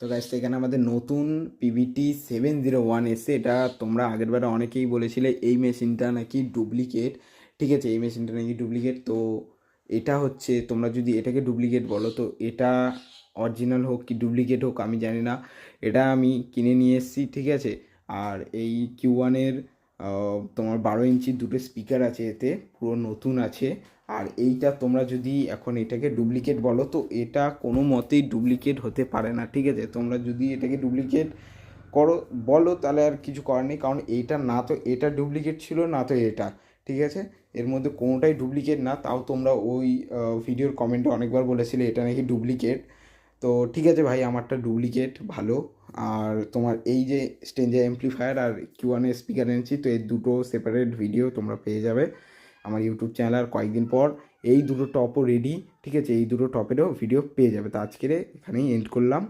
তো গাইস এখানে আমাদের নতুন PVT-701 এসছে। এটা তোমরা আগেরবারে অনেকেই বলেছিলে এই মেশিনটা নাকি ডুপ্লিকেট। ঠিক আছে, এই মেশিনটা নাকি ডুপ্লিকেট। তো এটা হচ্ছে, তোমরা যদি এটাকে ডুপ্লিকেট বলো তো এটা অরিজিনাল হোক কি ডুপ্লিকেট হোক আমি জানি না। এটা আমি কিনে নিয়ে এসেছি, ঠিক আছে। আর এই Q1-এর তোমার 12 ইঞ্চির দুটো স্পিকার আছে, এতে পুরো নতুন আছে। আর এইটা তোমরা যদি এখন এটাকে ডুপ্লিকেট বলো তো এটা কোনো মতেই ডুপ্লিকেট হতে পারে না, ঠিক আছে। তোমরা যদি এটাকে ডুপ্লিকেট করো বলো তাহলে আর কিছু করার নেই, কারণ এইটা না তো এটা ডুপ্লিকেট ছিল না তো এটা, ঠিক আছে। এর মধ্যে কোনোটাই ডুপ্লিকেট না। তাও তোমরা ওই ভিডিওর কমেন্টে অনেকবার বলেছিলে এটা নাকি ডুপ্লিকেট। তো ঠিক আছে ভাই, আমারটা ডুপ্লিকেট ভালো। আর তোমার এই যে স্টেঞ্জার অ্যাম্প্লিফায়ার আর Q1-এর স্পিকার এনেছি, তো এই দুটো সেপারেট ভিডিও তোমরা পেয়ে যাবে আমার ইউটিউব চ্যানেল। আর কয়েকদিন পর এই দুটো টপও রেডি, ঠিক আছে, এই দুটো টপেরও ভিডিও পেয়ে যাবে। তো আজকের এখানেই এন্ড করলাম।